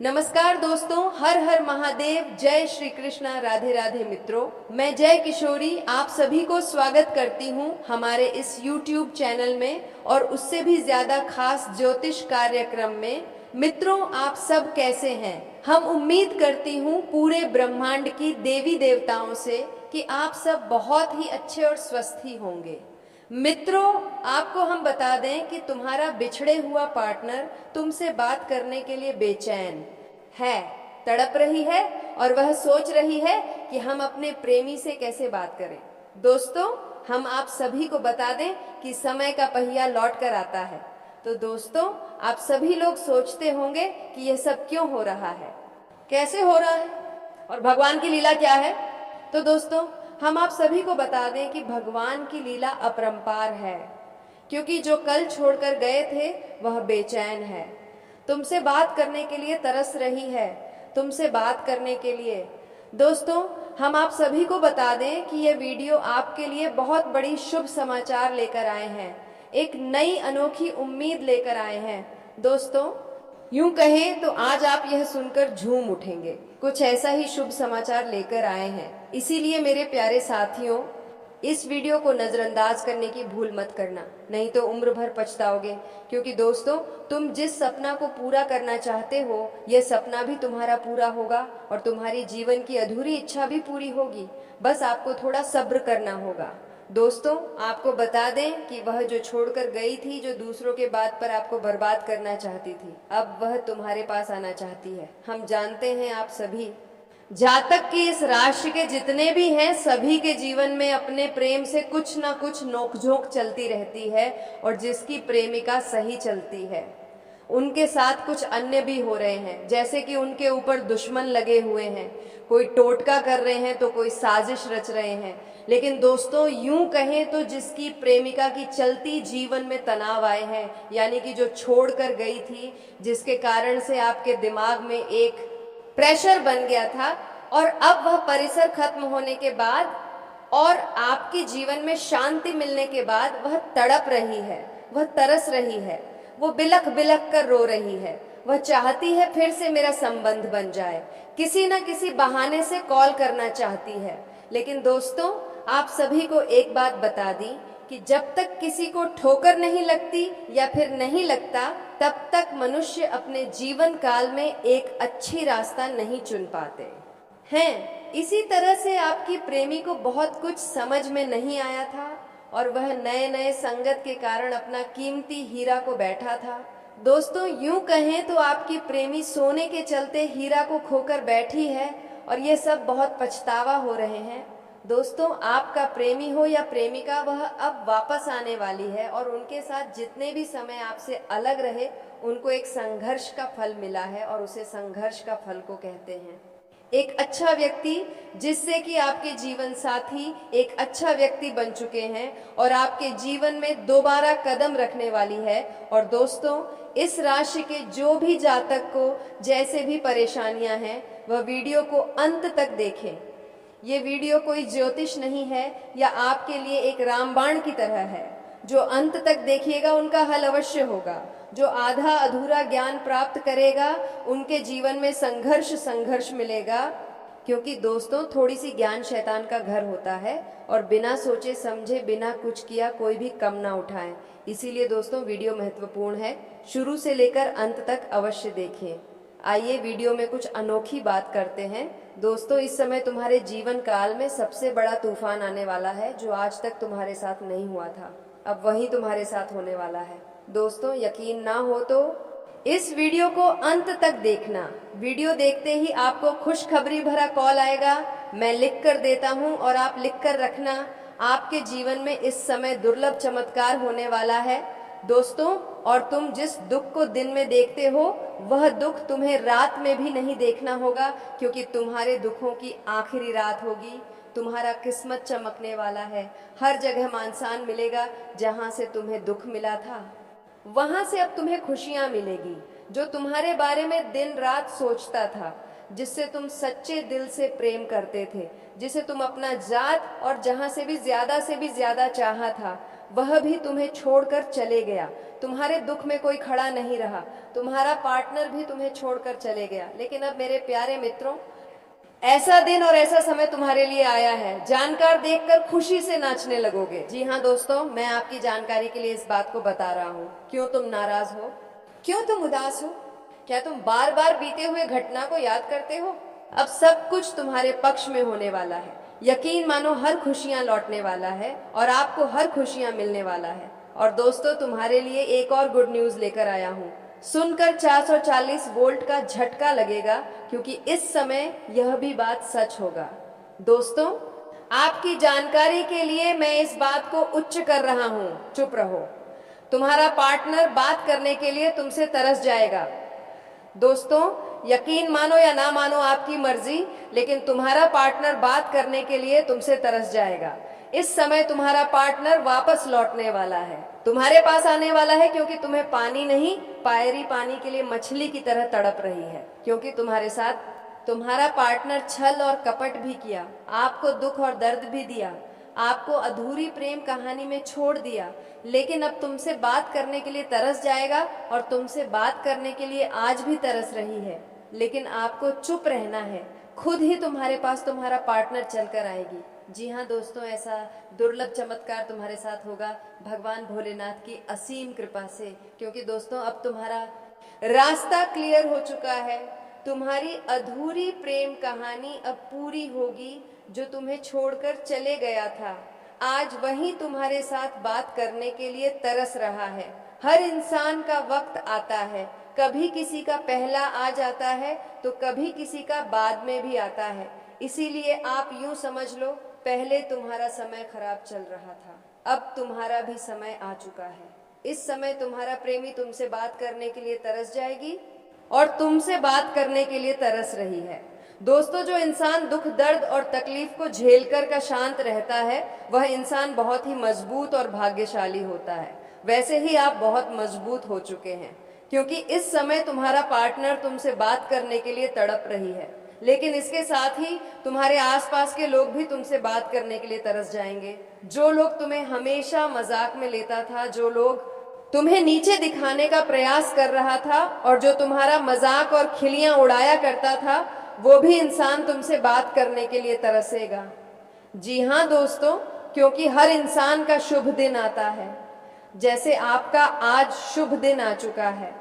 नमस्कार दोस्तों, हर हर महादेव, जय श्री कृष्णा, राधे राधे मित्रों। मैं जय किशोरी आप सभी को स्वागत करती हूँ हमारे इस YouTube चैनल में और उससे भी ज्यादा खास ज्योतिष कार्यक्रम में। मित्रों, आप सब कैसे हैं? हम उम्मीद करती हूँ पूरे ब्रह्मांड की देवी देवताओं से कि आप सब बहुत ही अच्छे और स्वस्थ ही होंगे। मित्रों, आपको हम बता दें कि तुम्हारा बिछड़े हुआ पार्टनर तुमसे बात करने के लिए बेचैन है, तड़प रही है और वह सोच रही है कि हम अपने प्रेमी से कैसे बात करें। दोस्तों, हम आप सभी को बता दें कि समय का पहिया लौट कर आता है। तो दोस्तों, आप सभी लोग सोचते होंगे कि यह सब क्यों हो रहा है, कैसे हो रहा है और भगवान की लीला क्या है। तो दोस्तों, हम आप सभी को बता दें कि भगवान की लीला अपरंपार है, क्योंकि जो कल छोड़कर गए थे वह बेचैन है, तुमसे बात करने के लिए तरस रही है, तुमसे बात करने के लिए। दोस्तों, हम आप सभी को बता दें कि यह वीडियो आपके लिए बहुत बड़ी शुभ समाचार लेकर आए हैं, एक नई अनोखी उम्मीद लेकर आए हैं। दोस्तों, यूं कहें तो आज आप यह सुनकर झूम उठेंगे, कुछ ऐसा ही शुभ समाचार लेकर आए हैं। इसीलिए मेरे प्यारे साथियों, इस वीडियो को नजरअंदाज करने की भूल मत करना, नहीं तो उम्र भर पछताओगे। क्योंकि दोस्तों, तुम जिस सपना को पूरा करना चाहते हो, यह सपना भी तुम्हारा पूरा होगा और तुम्हारी जीवन की अधूरी इच्छा भी पूरी होगी। बस आपको थोड़ा सब्र करना होगा। दोस्तों, आपको बता दें कि वह जो छोड़कर गई थी, जो दूसरों के बात पर आपको बर्बाद करना चाहती थी, अब वह तुम्हारे पास आना चाहती है। हम जानते हैं आप सभी जातक की इस राशि के जितने भी हैं, सभी के जीवन में अपने प्रेम से कुछ ना कुछ नोकझोंक चलती रहती है और जिसकी प्रेमिका सही चलती है, उनके साथ कुछ अन्य भी हो रहे हैं। जैसे कि उनके ऊपर दुश्मन लगे हुए हैं, कोई टोटका कर रहे हैं तो कोई साजिश रच रहे हैं। लेकिन दोस्तों, यूं कहें तो जिसकी प्रेमिका की चलती जीवन में तनाव आए हैं, यानी कि जो छोड़ कर गई थी, जिसके कारण से आपके दिमाग में एक प्रेशर बन गया था और अब वह परिसर खत्म होने के बाद और आपके जीवन में शांति मिलने के बाद वह तड़प रही है, वह तरस रही है, वो बिलख बिलख कर रो रही है। वह चाहती है फिर से मेरा संबंध बन जाए, किसी न किसी बहाने से कॉल करना चाहती है। लेकिन दोस्तों, आप सभी को एक बात बता दी कि जब तक किसी को ठोकर नहीं लगती या फिर नहीं लगता, तब तक मनुष्य अपने जीवन काल में एक अच्छी रास्ता नहीं चुन पाते हैं। इसी तरह से आपकी प्रेमी को बहुत कुछ समझ में नहीं आया था और वह नए नए संगत के कारण अपना कीमती हीरा को बैठा था। दोस्तों, यूं कहें तो आपकी प्रेमी सोने के चलते हीरा को खोकर बैठी है और ये सब बहुत पछतावा हो रहे हैं। दोस्तों, आपका प्रेमी हो या प्रेमिका, वह अब वापस आने वाली है और उनके साथ जितने भी समय आपसे अलग रहे, उनको एक संघर्ष का फल मिला है और उसे संघर्ष का फल को कहते हैं। एक अच्छा व्यक्ति, जिससे कि आपके जीवन साथी एक अच्छा व्यक्ति बन चुके हैं और आपके जीवन में दोबारा कदम रखने वाली है। और दोस्तों, इस राशि के जो भी जातक को जैसे भी परेशानियां हैं, वह वीडियो को अंत तक देखें। ये वीडियो कोई ज्योतिष नहीं है या आपके लिए एक रामबाण की तरह है। जो अंत तक देखिएगा उनका हल अवश्य होगा। जो आधा अधूरा ज्ञान प्राप्त करेगा, उनके जीवन में संघर्ष मिलेगा। क्योंकि दोस्तों, थोड़ी सी ज्ञान शैतान का घर होता है और बिना सोचे समझे, बिना कुछ किया कोई भी कम ना उठाए। इसीलिए दोस्तों, वीडियो महत्वपूर्ण है, शुरू से लेकर अंत तक अवश्य देखें। आइए वीडियो में कुछ अनोखी बात करते हैं। दोस्तों, इस समय तुम्हारे जीवन काल में सबसे बड़ा तूफान आने वाला है, जो आज तक तुम्हारे साथ नहीं हुआ था, अब वही तुम्हारे साथ होने वाला है। दोस्तों, यकीन ना हो तो इस वीडियो को अंत तक देखना। वीडियो देखते ही आपको खुशखबरी भरा कॉल आएगा, मैं लिख कर देता हूं और आप लिख कर रखना। आपके जीवन में इस समय दुर्लभ चमत्कार होने वाला है दोस्तों, और तुम जिस दुख को दिन में देखते हो, वह दुख तुम्हें रात में भी नहीं देखना होगा, क्योंकि तुम्हारे दुखों की आखिरी रात होगी। तुम्हारा किस्मत चमकने वाला है। हर जगह मानसान मिलेगा, जहां से तुम्हें दुख मिला था वहां से अब तुम्हें खुशियां मिलेगी। जो तुम्हारे बारे में दिन रात सोचता था, जिससे तुम सच्चे दिल से प्रेम करते थे, जिसे तुम अपना जात और जहाँ से भी ज़्यादा चाहा था, वह भी तुम्हें छोड़कर चले गया। तुम्हारे दुख में कोई खड़ा नहीं रहा, तुम्हारा पार्टनर भी तुम्हें छोड़कर चले गया। लेकिन अब मेरे प्यारे मित्रों, ऐसा दिन और ऐसा समय तुम्हारे लिए आया है, जानकार देखकर खुशी से नाचने लगोगे। जी हाँ दोस्तों, मैं आपकी जानकारी के लिए इस बात को बता रहा हूँ। क्यों तुम नाराज हो? क्यों तुम उदास हो? क्या तुम बार बार बीते हुए घटना को याद करते हो? अब सब कुछ तुम्हारे पक्ष में होने वाला है। यकीन मानो हर खुशियां लौटने वाला है और आपको हर खुशियां मिलने वाला है। और दोस्तों, तुम्हारे लिए एक और गुड न्यूज लेकर आया हूँ। सुनकर 440 वोल्ट का झटका लगेगा, क्योंकि इस समय यह भी बात सच होगा। दोस्तों, आपकी जानकारी के लिए मैं इस बात को उच्च कर रहा हूँ। चुप रहो। तुम्हारा पार्टनर बात करने के लिए तुमसे तरस जाएगा। दोस्तों, यकीन मानो या ना मानो आपकी मर्जी, लेकिन तुम्हारा पार्टनर बात करने के लिए तुमसे तरस जाएगा। इस समय तुम्हारा पार्टनर वापस लौटने वाला है, तुम्हारे पास आने वाला है, क्योंकि तुम्हें पानी नहीं, पायरी पानी के लिए मछली की तरह तड़प रही है। क्योंकि तुम्हारे साथ तुम्हारा पार्टनर छल और कपट भी किया, आपको दुख और दर्द भी दिया, आपको अधूरी प्रेम कहानी में छोड़ दिया। लेकिन अब तुमसे बात करने के लिए तरस जाएगा और तुमसे बात करने के लिए आज भी तरस रही है। लेकिन आपको चुप रहना है, खुद ही तुम्हारे पास तुम्हारा पार्टनर चलकर आएगी। जी हाँ दोस्तों, ऐसा दुर्लभ चमत्कार तुम्हारे साथ होगा भगवान भोलेनाथ की असीम कृपा से। क्योंकि दोस्तों, अब तुम्हारा रास्ता क्लियर हो चुका है। तुम्हारी अधूरी प्रेम कहानी अब पूरी होगी। जो तुम्हें छोड़कर चले गया था, आज वही तुम्हारे साथ बात करने के लिए तरस रहा है। हर इंसान का वक्त आता है, कभी किसी का पहला आ जाता है तो कभी किसी का बाद में भी आता है। इसीलिए आप यूं समझ लो, पहले तुम्हारा समय खराब चल रहा था, अब तुम्हारा भी समय आ चुका है। इस समय तुम्हारा प्रेमी तुमसे बात करने के लिए तरस जाएगी और तुमसे बात करने के लिए तरस रही है। दोस्तों, जो इंसान दुख दर्द और तकलीफ को झेलकर का शांत रहता है, वह इंसान बहुत ही मजबूत और भाग्यशाली होता है। वैसे ही आप बहुत मजबूत हो चुके हैं, क्योंकि इस समय तुम्हारा पार्टनर तुमसे बात करने के लिए तड़प रही है। लेकिन इसके साथ ही तुम्हारे आसपास के लोग भी तुमसे बात करने के लिए तरस जाएंगे। जो लोग तुम्हें हमेशा मजाक में लेता था, जो लोग तुम्हें नीचे दिखाने का प्रयास कर रहा था और जो तुम्हारा मजाक और खिलियां उड़ाया करता था, वो भी इंसान तुमसे बात करने के लिए तरसेगा। जी हाँ दोस्तों, क्योंकि हर इंसान का शुभ दिन आता है। जैसे आपका आज शुभ दिन आ चुका है,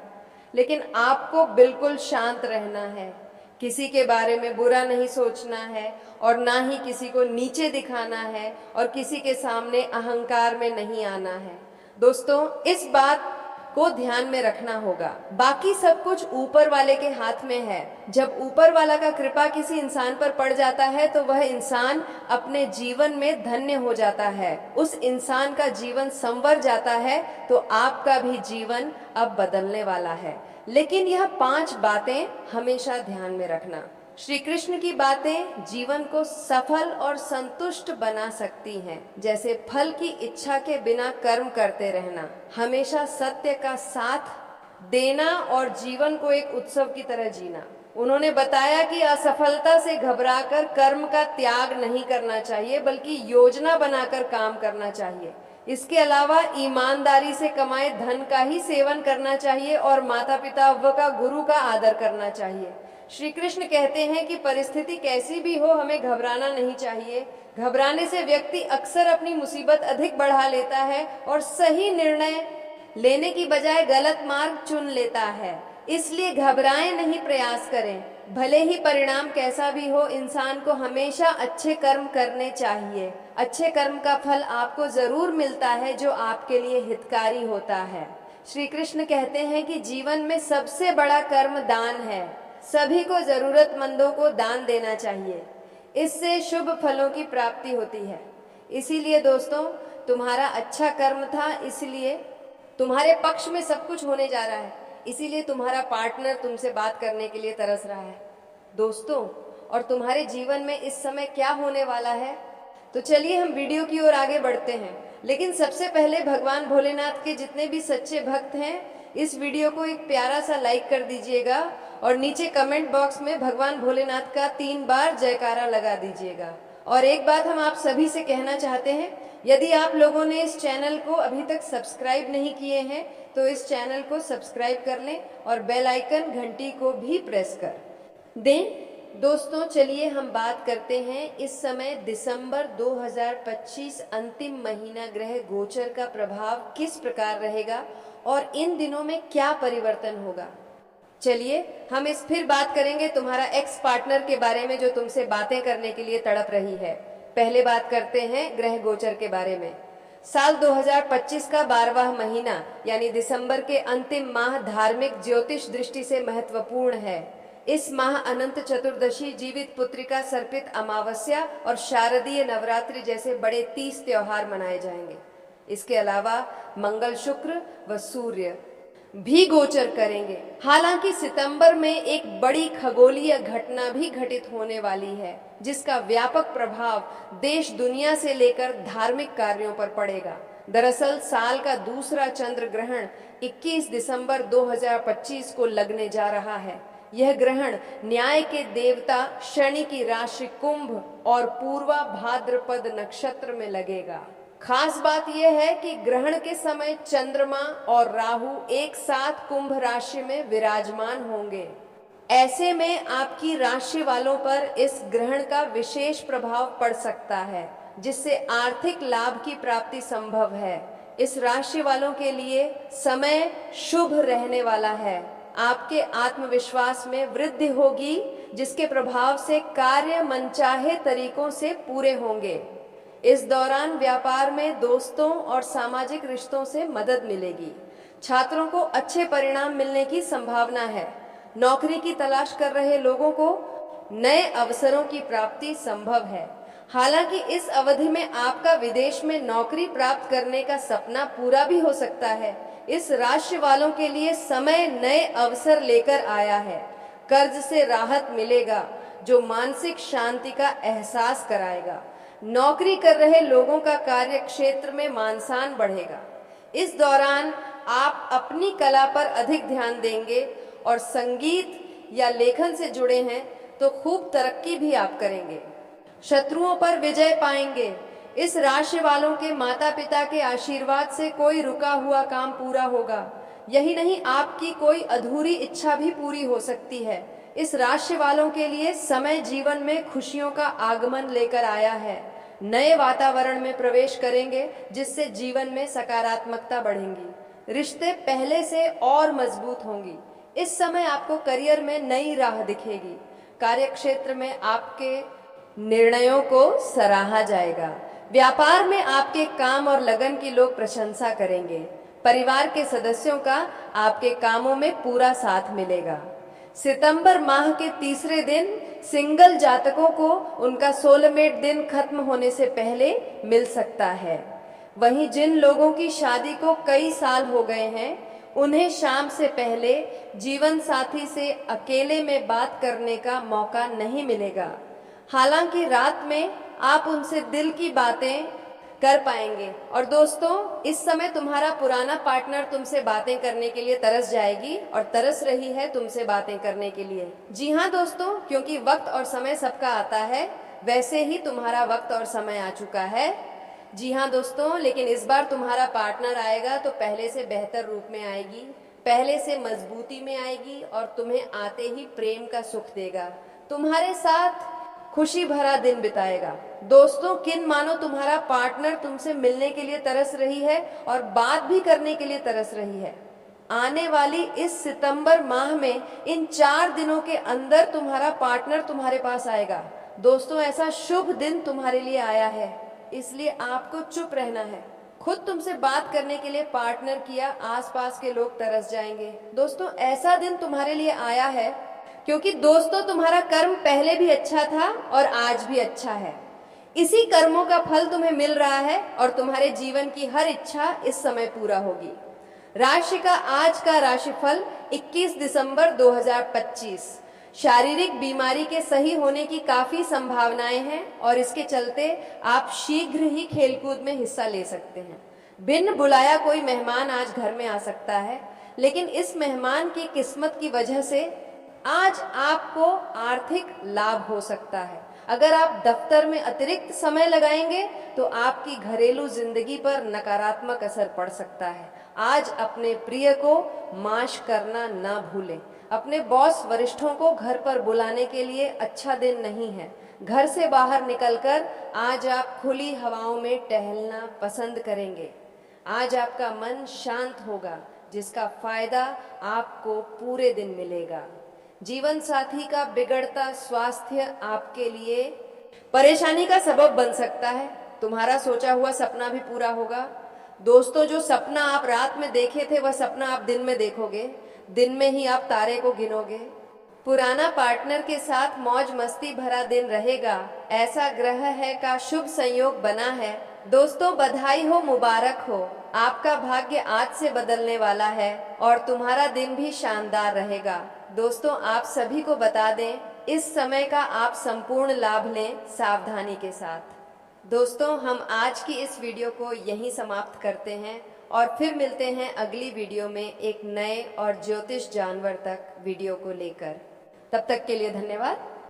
लेकिन आपको बिल्कुल शांत रहना है, किसी के बारे में बुरा नहीं सोचना है और ना ही किसी को नीचे दिखाना है और किसी के सामने अहंकार में नहीं आना है। दोस्तों, इस बात को ध्यान में रखना होगा। बाकी सब कुछ ऊपर वाले के हाथ में है। जब ऊपर वाला का कृपा किसी इंसान पर पड़ जाता है तो वह इंसान अपने जीवन में धन्य हो जाता है, उस इंसान का जीवन संवर जाता है। तो आपका भी जीवन अब बदलने वाला है। लेकिन यह 5 बातें हमेशा ध्यान में रखना। श्री कृष्ण की बातें जीवन को सफल और संतुष्ट बना सकती हैं, जैसे फल की इच्छा के बिना कर्म करते रहना, हमेशा सत्य का साथ देना और जीवन को एक उत्सव की तरह जीना। उन्होंने बताया कि असफलता से घबराकर कर्म का त्याग नहीं करना चाहिए, बल्कि योजना बनाकर काम करना चाहिए। इसके अलावा ईमानदारी से कमाए धन का ही सेवन करना चाहिए और माता पिता व का गुरु का आदर करना चाहिए। श्री कृष्ण कहते हैं कि परिस्थिति कैसी भी हो, हमें घबराना नहीं चाहिए। घबराने से व्यक्ति अक्सर अपनी मुसीबत अधिक बढ़ा लेता है और सही निर्णय लेने की बजाय गलत मार्ग चुन लेता है। इसलिए घबराएं नहीं, प्रयास करें। भले ही परिणाम कैसा भी हो, इंसान को हमेशा अच्छे कर्म करने चाहिए। अच्छे कर्म का फल आपको जरूर मिलता है, जो आपके लिए हितकारी होता है। श्री कृष्ण कहते हैं कि जीवन में सबसे बड़ा कर्म दान है। सभी को जरूरतमंदों को दान देना चाहिए, इससे शुभ फलों की प्राप्ति होती है। इसीलिए दोस्तों, तुम्हारा अच्छा कर्म था, इसलिए तुम्हारे पक्ष में सब कुछ होने जा रहा है। इसीलिए तुम्हारा पार्टनर तुमसे बात करने के लिए तरस रहा है। दोस्तों, और तुम्हारे जीवन में इस समय क्या होने वाला है, तो चलिए हम वीडियो की ओर आगे बढ़ते हैं। लेकिन सबसे पहले भगवान भोलेनाथ के जितने भी सच्चे भक्त हैं, इस वीडियो को एक प्यारा सा लाइक कर दीजिएगा और नीचे कमेंट बॉक्स में भगवान भोलेनाथ का 3 बार जयकारा लगा दीजिएगा। और एक बात हम आप सभी से कहना चाहते हैं, यदि आप लोगों ने इस चैनल को अभी तक सब्सक्राइब नहीं किए हैं तो इस चैनल को सब्सक्राइब कर लें और बेल आइकन घंटी को भी प्रेस कर दें। दोस्तों चलिए हम बात करते हैं इस समय दिसंबर 2025 अंतिम महीना ग्रह गोचर का प्रभाव किस प्रकार रहेगा और इन दिनों में क्या परिवर्तन होगा। चलिए हम इस फिर बात करेंगे तुम्हारा एक्स पार्टनर के बारे में जो तुमसे बातें करने के लिए तड़प रही है। पहले बात करते हैं ग्रह गोचर के बारे में। साल 2025 का 12वां महीना यानी दिसंबर के अंतिम माह धार्मिक ज्योतिष दृष्टि से महत्वपूर्ण है। इस माह अनंत चतुर्दशी, जीवित पुत्रिका, सर्पित अमावस्या और शारदीय नवरात्रि जैसे बड़े 30 त्योहार मनाए जाएंगे। इसके अलावा मंगल, शुक्र व सूर्य भी गोचर करेंगे। हालांकि सितंबर में एक बड़ी खगोलीय घटना भी घटित होने वाली है जिसका व्यापक प्रभाव देश दुनिया से लेकर धार्मिक कार्यों पर पड़ेगा। दरअसल साल का दूसरा चंद्र ग्रहण 21 दिसंबर 2025 को लगने जा रहा है। यह ग्रहण न्याय के देवता शनि की राशि कुंभ और पूर्वा भाद्रपद नक्षत्र में लगेगा। खास बात यह है कि ग्रहण के समय चंद्रमा और राहु एक साथ कुंभ राशि में विराजमान होंगे। ऐसे में आपकी राशि वालों पर इस ग्रहण का विशेष प्रभाव पड़ सकता है जिससे आर्थिक लाभ की प्राप्ति संभव है। इस राशि वालों के लिए समय शुभ रहने वाला है। आपके आत्मविश्वास में वृद्धि होगी जिसके प्रभाव से कार्य मनचाहे तरीकों से पूरे होंगे। इस दौरान व्यापार में दोस्तों और सामाजिक रिश्तों से मदद मिलेगी। छात्रों को अच्छे परिणाम मिलने की संभावना है। नौकरी की तलाश कर रहे लोगों को नए अवसरों की प्राप्ति संभव है। हालांकि इस अवधि में आपका विदेश में नौकरी प्राप्त करने का सपना पूरा भी हो सकता है। इस राशि वालों के लिए समय नए अवसर लेकर आया है। कर्ज से राहत मिलेगा जो मानसिक शांति का एहसास कराएगा। नौकरी कर रहे लोगों का कार्य क्षेत्र में मान-सम्मान बढ़ेगा। इस दौरान आप अपनी कला पर अधिक ध्यान देंगे और संगीत या लेखन से जुड़े हैं तो खूब तरक्की भी आप करेंगे। शत्रुओं पर विजय पाएंगे। इस राशि वालों के माता पिता के आशीर्वाद से कोई रुका हुआ काम पूरा होगा। यही नहीं, आपकी कोई अधूरी इच्छा भी पूरी हो सकती है। इस राशि वालों के लिए समय जीवन में खुशियों का आगमन लेकर आया है। नए वातावरण में प्रवेश करेंगे जिससे जीवन में सकारात्मकता बढ़ेंगी। रिश्ते पहले से और मजबूत होंगी। इस समय आपको करियर में नई राह दिखेगी। कार्यक्षेत्र में आपके निर्णयों को सराहा जाएगा। व्यापार में आपके काम और लगन की लोग प्रशंसा करेंगे। परिवार के सदस्यों का आपके कामों में पूरा साथ मिलेगा। सितंबर माह के तीसरे दिन सिंगल जातकों को उनका सोलमेट दिन खत्म होने से पहले मिल सकता है। वहीं जिन लोगों की शादी को कई साल हो गए हैं उन्हें शाम से पहले जीवन साथी से अकेले में बात करने का मौका नहीं मिलेगा। हालांकि रात में आप उनसे दिल की बातें कर पाएंगे। और दोस्तों इस समय तुम्हारा पुराना पार्टनर तुमसे बातें करने के लिए तरस जाएगी और तरस रही है तुमसे बातें करने के लिए। जी हाँ दोस्तों, क्योंकि वक्त और समय सबका आता है, वैसे ही तुम्हारा वक्त और समय आ चुका है। जी हाँ दोस्तों, लेकिन इस बार तुम्हारा पार्टनर आएगा तो पहले से बेहतर रूप में आएगी, पहले से मजबूती में आएगी और तुम्हें आते ही प्रेम का सुख देगा। तुम्हारे साथ खुशी भरा दिन बिताएगा। दोस्तों किन मानो तुम्हारा पार्टनर तुमसे मिलने के लिए तरस रही है और बात भी करने के लिए तरस रही है। आने वाली इस सितंबर माह में इन 4 दिनों के अंदर तुम्हारा पार्टनर तुम्हारे पास आएगा। दोस्तों ऐसा शुभ दिन तुम्हारे लिए आया है, इसलिए आपको चुप रहना है। खुद तुमसे बात करने के लिए पार्टनर किया, आसपास के लोग तरस जाएंगे। दोस्तों ऐसा दिन तुम्हारे लिए आया है क्योंकि दोस्तों तुम्हारा कर्म पहले भी अच्छा था और आज भी अच्छा है। इसी कर्मों का फल तुम्हें मिल रहा है और तुम्हारे जीवन की हर इच्छा इस समय पूरा होगी। राशि का आज का राशिफल 21 दिसंबर 2025। शारीरिक बीमारी के सही होने की काफी संभावनाएं हैं और इसके चलते आप शीघ्र ही खेलकूद में हिस्सा ले सकते हैं। बिन बुलाया कोई मेहमान आज घर में आ सकता है, लेकिन इस मेहमान की किस्मत की वजह से आज आपको आर्थिक लाभ हो सकता है। अगर आप दफ्तर में अतिरिक्त समय लगाएंगे तो आपकी घरेलू जिंदगी पर नकारात्मक असर पड़ सकता है। आज अपने प्रिय को माश करना ना भूलें। अपने बॉस वरिष्ठों को घर पर बुलाने के लिए अच्छा दिन नहीं है। घर से बाहर निकलकर आज आप खुली हवाओं में टहलना पसंद करेंगे। आज आपका मन शांत होगा, जिसका फायदा आपको पूरे दिन मिलेगा। जीवन साथी का बिगड़ता स्वास्थ्य आपके लिए परेशानी का सबब बन सकता है। तुम्हारा सोचा हुआ सपना भी पूरा होगा। दोस्तों, जो सपना आप रात में देखे थे वह सपना आप दिन में देखोगे। दिन में ही आप तारे को गिनोगे। पुराना पार्टनर के साथ मौज मस्ती भरा दिन रहेगा, ऐसा ग्रह है का शुभ संयोग बना है। दोस्तों, बधाई हो, मुबारक हो। आपका भाग्य आज से बदलने वाला है और तुम्हारा दिन भी शानदार रहेगा। दोस्तों, आप सभी को बता दें, इस समय का आप संपूर्ण लाभ लें, सावधानी के साथ। दोस्तों, हम आज की इस वीडियो को यहीं समाप्त करते हैं और फिर मिलते हैं अगली वीडियो में एक नए और ज्योतिष जानवर तक वीडियो को लेकर। तब तक के लिए धन्यवाद।